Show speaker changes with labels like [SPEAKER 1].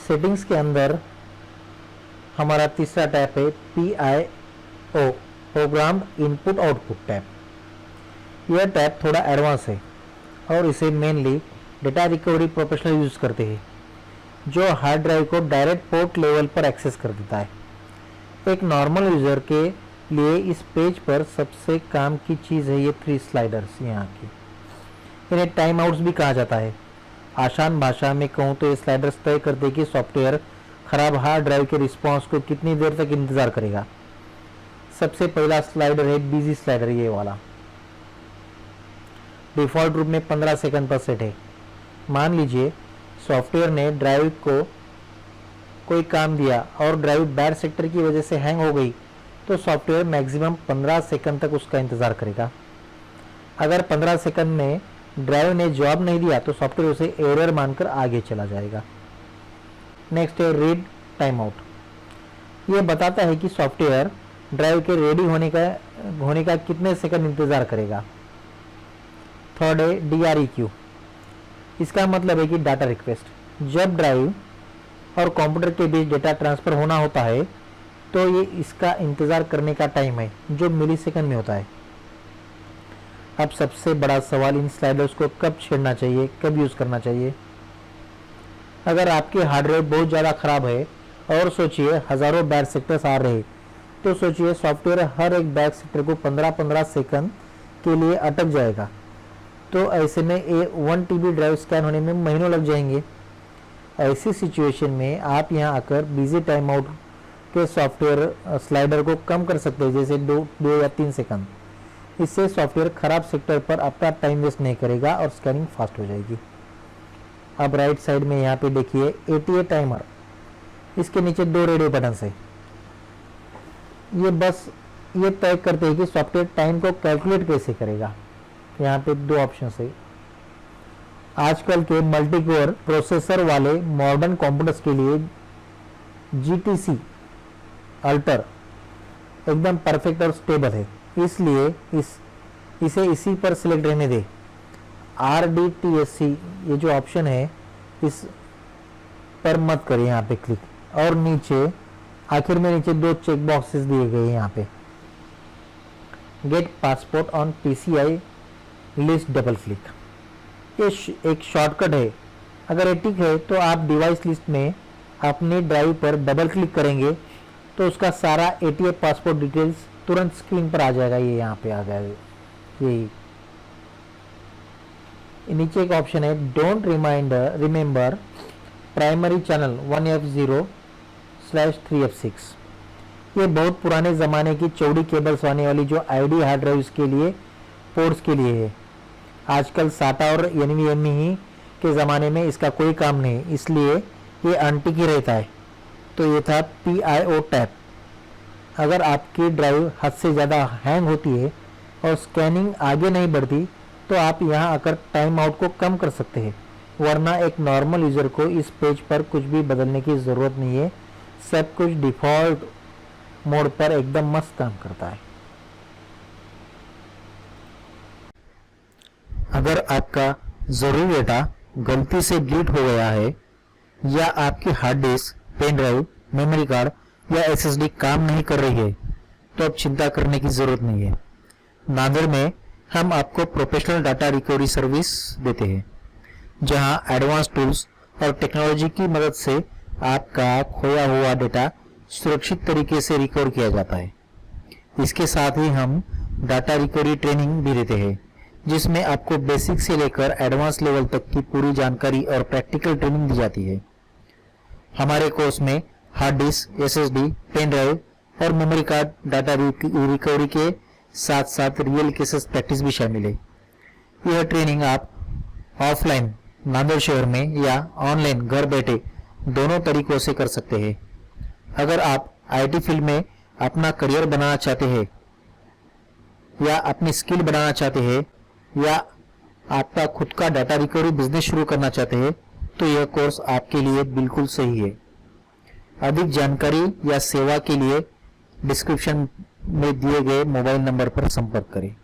[SPEAKER 1] Settings के अंदर हमारा तीसरा टैब है PIO, programmed input output tab. यह टैब थोड़ा एडवांस है और इसे mainly data recovery professional use करते हैं, जो हार्ड ड्राइव को डायरेक्ट पोर्ट लेवल पर एक्सेस कर देता है। एक नॉर्मल यूज़र के लिए इस पेज पर सबसे काम की चीज़ है ये 3 स्लाइडर्स यहाँ की। इन्हें टाइम आउट्स भी कहा जाता है। आसान भाषा में कहूँ तो ये स्लाइडर्स तय करते कि सॉफ्टवेयर खराब हार्ड ड्राइव के रिस्पॉन्स को कितनी देर तक इंतज़ार करेगा। सबसे पहला स्लाइडर है बिजी स्लाइडर, ये वाला। डिफ़ॉल्ट रूप में 15 सेकंड पर सेट है। मान लीजिए सॉफ्टवेयर ने ड्राइव को कोई काम दिया और ड्राइव बैड सेक्टर की वजह से हैंग हो गई, तो सॉफ्टवेयर मैक्सिमम 15 सेकंड तक उसका इंतज़ार करेगा। अगर 15 सेकंड में ड्राइव ने जवाब नहीं दिया तो सॉफ्टवेयर उसे एरर मानकर आगे चला जाएगा। नेक्स्ट है रीड टाइम आउट। ये बताता है कि सॉफ्टवेयर ड्राइव के रेडी होने का कितने सेकंड इंतज़ार करेगा। थर्ड है DREQ। इसका मतलब है कि डाटा रिक्वेस्ट। जब ड्राइव और कंप्यूटर के बीच डेटा ट्रांसफ़र होना होता है तो ये इसका इंतज़ार करने का टाइम है, जो मिली सेकंड में होता है। अब सबसे बड़ा सवाल इन स्लाइडर्स को कब छेड़ना चाहिए, कब यूज़ करना चाहिए। अगर आपके हार्ड ड्राइव बहुत ज़्यादा ख़राब है और सोचिए हज़ारों बैड सेक्टर्स आ रहे, तो सोचिए सॉफ्टवेयर हर एक बैड सेक्टर को 15-15 सेकंड के लिए अटक जाएगा। तो ऐसे में 1 TB ड्राइव स्कैन होने में महीनों लग जाएंगे। ऐसी सिचुएशन में आप यहाँ आकर बिजी टाइम आउट के सॉफ्टवेयर स्लाइडर को कम कर सकते हैं, जैसे 2 या 3 सेकंड। इससे सॉफ्टवेयर खराब सेक्टर पर अपना टाइम वेस्ट नहीं करेगा और स्कैनिंग फास्ट हो जाएगी। अब राइट साइड में यहाँ पे देखिए ATA टाइमर। इसके नीचे 2 रेडियो बटन्स है। ये बस ये तय करते हैं कि सॉफ्टवेयर टाइम को कैलकुलेट कैसे करेगा। यहाँ पे 2 ऑप्शन है। आजकल के मल्टी कोर प्रोसेसर वाले मॉडर्न कंप्यूटर्स के लिए GTC अल्टर एकदम परफेक्ट और स्टेबल है, इसलिए इसे इसी पर सिलेक्ट रहने दें। RDTSC ये जो ऑप्शन है इस पर मत करें, यहाँ पे क्लिक। और नीचे आखिर में नीचे 2 चेक बॉक्सेस दिए गए हैं यहाँ पे। Get passport on PCI list, double click. ये एक शॉर्टकट है। अगर ये टिक है तो आप डिवाइस लिस्ट में अपनी ड्राइव पर डबल क्लिक करेंगे तो उसका सारा ATA पासपोर्ट डिटेल्स तुरंत स्क्रीन पर आ जाएगा। ये यहाँ पे आ जाएगा। यही नीचे एक ऑप्शन है don't remember primary channel 1F0/3F6। ये बहुत पुराने ज़माने की चौड़ी केबल्स आने वाली जो ID हार्ड ड्राइव्स के लिए पोर्ट्स के लिए है। आजकल SATA और NVMe ही के ज़माने में इसका कोई काम नहीं, इसलिए ये अनटिक ही रहता है। तो ये था PIO टैब। अगर आपकी ड्राइव हद से ज़्यादा हैंग होती है और स्कैनिंग आगे नहीं बढ़ती तो आप यहाँ आकर टाइम आउट को कम कर सकते हैं, वरना एक नॉर्मल यूज़र को इस पेज पर कुछ भी बदलने की ज़रूरत नहीं है। सब कुछ डिफ़ॉल्ट मोड पर एकदम मस्त काम करता है। अगर आपका ज़रूरी डेटा गलती से डिलीट हो गया है या आपकी hard disk, pen drive, memory card या SSD काम नहीं कर रही है तो अब चिंता करने की ज़रूरत नहीं है। नांदेड़ में हम आपको प्रोफेशनल डाटा रिकवरी सर्विस देते हैं, जहां एडवांस टूल्स और टेक्नोलॉजी की मदद से आपका खोया हुआ डेटा सुरक्षित तरीके से रिकवर किया जाता है। इसके साथ ही हम डाटा रिकवरी ट्रेनिंग भी देते हैं, जिसमें आपको बेसिक से लेकर एडवांस लेवल तक की पूरी जानकारी और प्रैक्टिकल ट्रेनिंग दी जाती है। हमारे कोर्स में hard disk, SSD, pen drive और मेमोरी कार्ड डाटा रिकवरी के साथ साथ रियल केसेस प्रैक्टिस भी शामिल है। यह ट्रेनिंग आप ऑफलाइन नांदेड़ शहर में या ऑनलाइन घर बैठे दोनों तरीकों से कर सकते हैं। अगर आप IT फील्ड में अपना करियर बनाना चाहते हैं या अपनी स्किल बनाना चाहते हैं या आपका खुद का डाटा रिकवरी बिजनेस शुरू करना चाहते हैं तो यह कोर्स आपके लिए बिल्कुल सही है। अधिक जानकारी या सेवा के लिए डिस्क्रिप्शन में दिए गए मोबाइल नंबर पर संपर्क करें।